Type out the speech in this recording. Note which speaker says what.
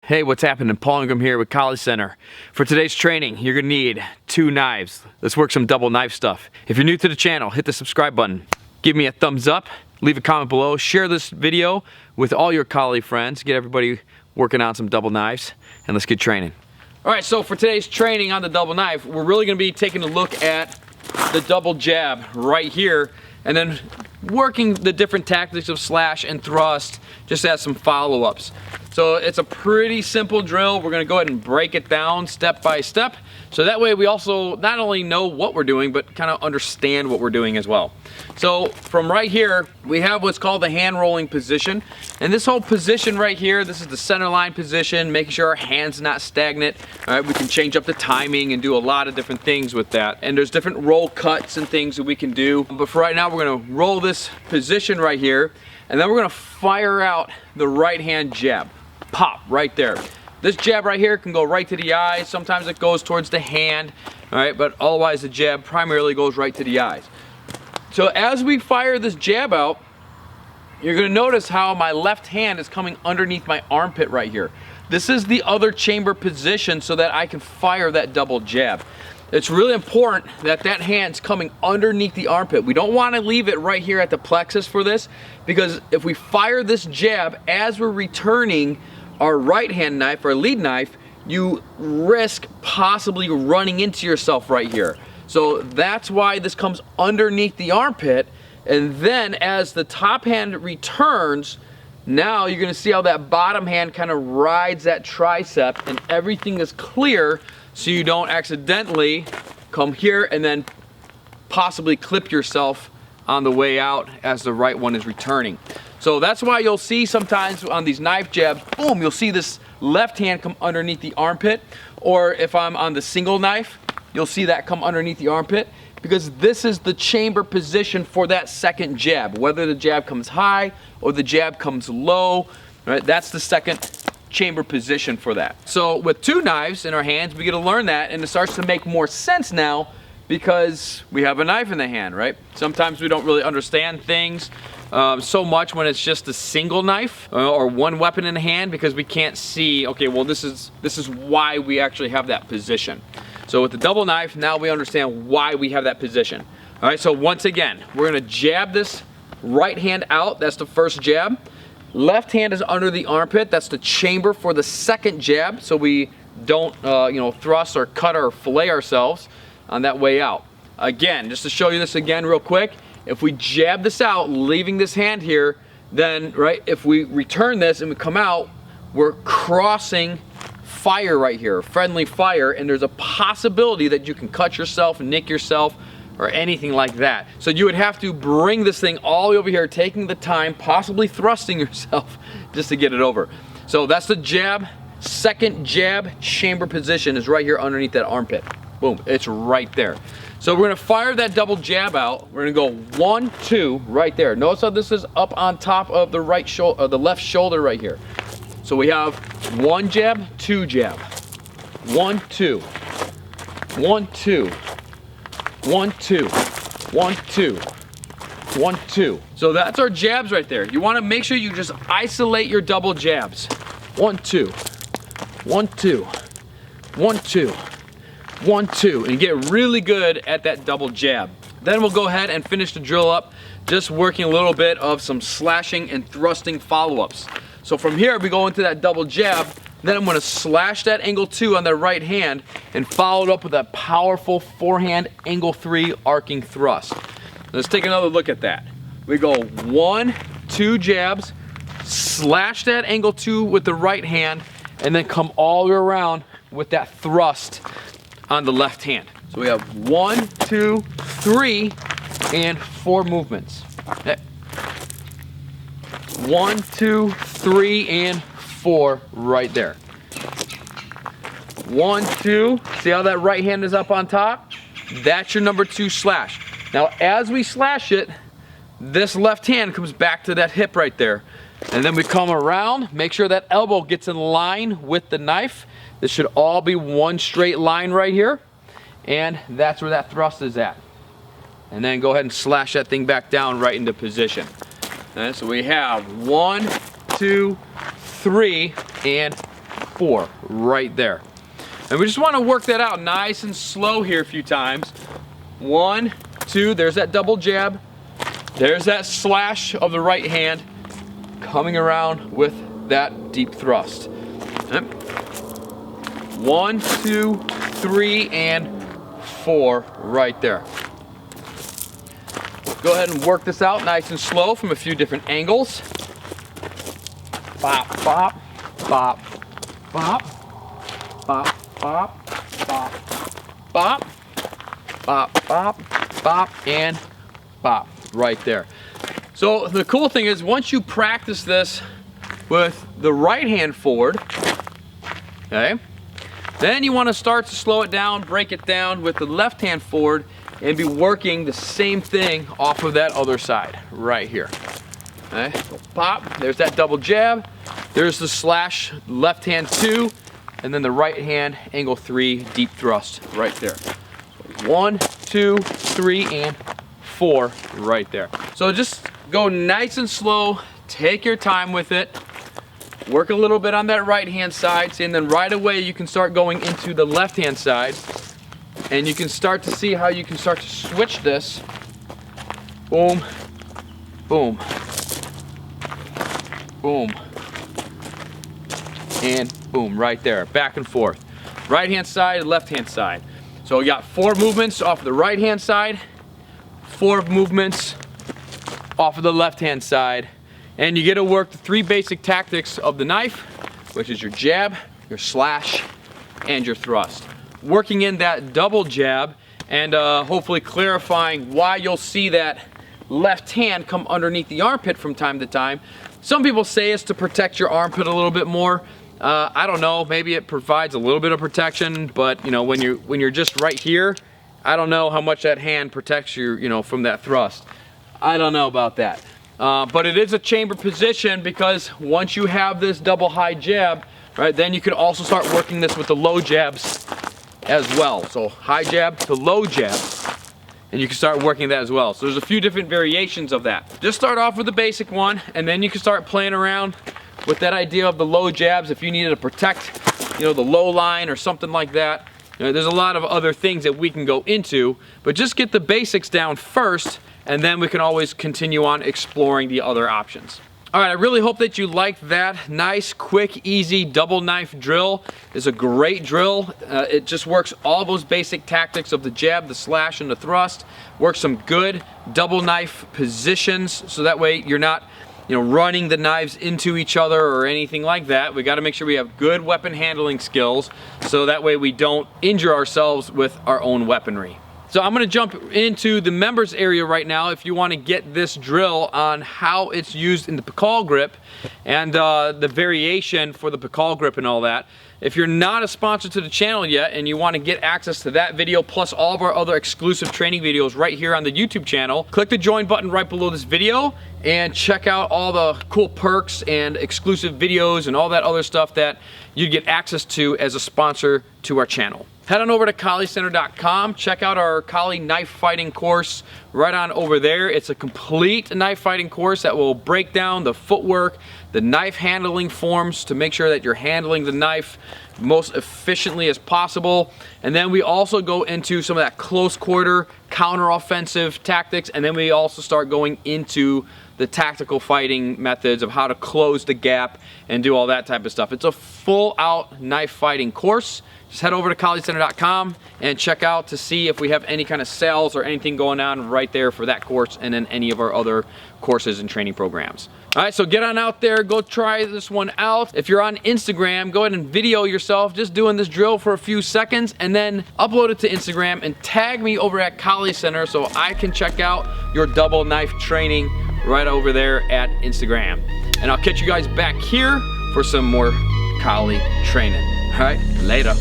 Speaker 1: Hey, what's happening? Paul Ingram here with College Center. For today's training, you're gonna need 2 knives. Let's work some double knife stuff. If you're new to the channel, hit the subscribe button. Give me a thumbs up, leave a comment below, share this video with all your colleague friends, get everybody working on some double knives, and let's get training. All right, so for today's training on the double knife, we're really gonna be taking a look at the double jab right here, and then working the different tactics of slash and thrust, just as some follow-ups. So it's a pretty simple drill. We're gonna go ahead and break it down step by step. So that way we also not only know what we're doing, but kind of understand what we're doing as well. So from right here, we have what's called the hand rolling position. And this whole position right here, this is the center line position, making sure our hand's not stagnant. All right, we can change up the timing and do a lot of different things with that. And there's different roll cuts and things that we can do. But for right now, we're gonna roll this position right here, and then we're gonna fire out the right hand jab. Pop, right there. This jab right here can go right to the eyes. Sometimes it goes towards the hand, all right, but otherwise the jab primarily goes right to the eyes. So as we fire this jab out, you're gonna notice how my left hand is coming underneath my armpit right here. This is the other chamber position so that I can fire that double jab. It's really important that that hand's coming underneath the armpit. We don't want to leave it right here at the plexus for this, because if we fire this jab as we're returning our right hand knife, our lead knife, you risk possibly running into yourself right here. So that's why this comes underneath the armpit, and then as the top hand returns, now you're gonna see how that bottom hand kind of rides that tricep, and everything is clear so you don't accidentally come here and then possibly clip yourself on the way out as the right one is returning. So that's why you'll see sometimes on these knife jabs, boom, you'll see this left hand come underneath the armpit, or if I'm on the single knife, you'll see that come underneath the armpit, because this is the chamber position for that second jab. Whether the jab comes high or the jab comes low, right? That's the second chamber position for that. So with 2 knives in our hands, we get to learn that, and it starts to make more sense now because we have a knife in the hand, right? Sometimes we don't really understand things so much when it's just a single knife or one weapon in the hand, because we can't see, okay, well this is why we actually have that position. So with the double knife, now we understand why we have that position. All right, so once again, we're gonna jab this right hand out. That's the first jab. Left hand is under the armpit. That's the chamber for the second jab, so we don't thrust or cut or fillet ourselves on that way out. Again, just to show you this again real quick, if we jab this out, leaving this hand here, then right, if we return this and we come out, we're crossing fire right here, friendly fire, and there's a possibility that you can cut yourself, nick yourself, or anything like that. So you would have to bring this thing all the way over here, taking the time, possibly thrusting yourself just to get it over. So that's the jab. Second jab chamber position is right here underneath that armpit. Boom, it's right there. So we're gonna fire that double jab out. We're gonna go 1, 2 right there. Notice how this is up on top of the right shoulder, the left shoulder right here. So we have 1 jab, 2 jab. 1, 2. 1, 2. 1, 2, 1, 2, 1, 2. So that's our jabs right there. You want to make sure you just isolate your double jabs. 1, 2, 1, 2, 1, 2, 1, 2, and get really good at that double jab. Then we'll go ahead and finish the drill up, just working a little bit of some slashing and thrusting follow-ups. So from here, we go into that double jab. Then I'm gonna slash that angle 2 on the right hand and follow it up with that powerful forehand angle 3 arcing thrust. Let's take another look at that. We go 1, 2 jabs, slash that angle 2 with the right hand, and then come all the way around with that thrust on the left hand. So we have 1, 2, 3, and 4 movements. 1, 2, 3, and 4 right there. 1, 2. See how that right hand is up on top? That's your number 2 slash. Now as we slash it, this left hand comes back to that hip right there. And then we come around, make sure that elbow gets in line with the knife. This should all be one straight line right here. And that's where that thrust is at. And then go ahead and slash that thing back down right into position. And so we have 1, 2, 3, and 4 right there. And we just want to work that out nice and slow here a few times. 1, 2, there's that double jab. There's that slash of the right hand coming around with that deep thrust. 1, 2, 3, and 4 right there. Go ahead and work this out nice and slow from a few different angles. Bop, bop, bop, bop, bop, bop, bop, bop, bop, bop, bop, and bop right there. So the cool thing is, once you practice this with the right hand forward, okay, then you want to start to slow it down, break it down with the left hand forward, and be working the same thing off of that other side right here. Okay, so pop, there's that double jab, there's the slash, left hand 2, and then the right hand angle 3 deep thrust right there. So 1, 2, 3, and 4 right there. So just go nice and slow, take your time with it, work a little bit on that right hand side, and then right away you can start going into the left hand side, and you can start to see how you can start to switch this. Boom, boom, boom, and boom right there, back and forth. Right hand side, left hand side. So we got 4 movements off the right hand side, 4 movements off of the left hand side, and you get to work the 3 basic tactics of the knife, which is your jab, your slash, and your thrust. Working in that double jab and hopefully clarifying why you'll see that left hand come underneath the armpit from time to time. Some people say it's to protect your armpit a little bit more. I don't know, maybe it provides a little bit of protection, but you know, when you're just right here, I don't know how much that hand protects you, from that thrust. I don't know about that. But it is a chamber position, because once you have this double high jab, right, then you can also start working this with the low jabs as well. So high jab to low jab, and you can start working that as well. So there's a few different variations of that. Just start off with the basic one, and then you can start playing around with that idea of the low jabs if you needed to protect, the low line or something like that. There's a lot of other things that we can go into, but just get the basics down first, and then we can always continue on exploring the other options. All right, I really hope that you liked that. Nice, quick, easy double knife drill. It's a great drill. It just works all those basic tactics of the jab, the slash, and the thrust. Works some good double knife positions, so that way you're not running the knives into each other or anything like that. We got to make sure we have good weapon handling skills, so that way we don't injure ourselves with our own weaponry. So I'm going to jump into the members area right now if you want to get this drill on how it's used in the Pakal grip and the variation for the Pakal grip and all that. If you're not a sponsor to the channel yet and you want to get access to that video plus all of our other exclusive training videos right here on the YouTube channel, click the join button right below this video and check out all the cool perks and exclusive videos and all that other stuff that you get access to as a sponsor to our channel. Head on over to KaliCenter.com, check out our Kali knife fighting course right on over there. It's a complete knife fighting course that will break down the footwork, the knife handling forms to make sure that you're handling the knife most efficiently as possible. And then we also go into some of that close quarter counter-offensive tactics, and then we also start going into the tactical fighting methods of how to close the gap and do all that type of stuff. It's a full-out knife fighting course. Just head over to KaliCenter.com and check out to see if we have any kind of sales or anything going on right there for that course, and then any of our other courses and training programs. All right, so get on out there, go try this one out. If you're on Instagram, go ahead and video yourself just doing this drill for a few seconds, and then upload it to Instagram and tag me over at Kali Center so I can check out your double knife training right over there at Instagram. And I'll catch you guys back here for some more Kali training. All right, later.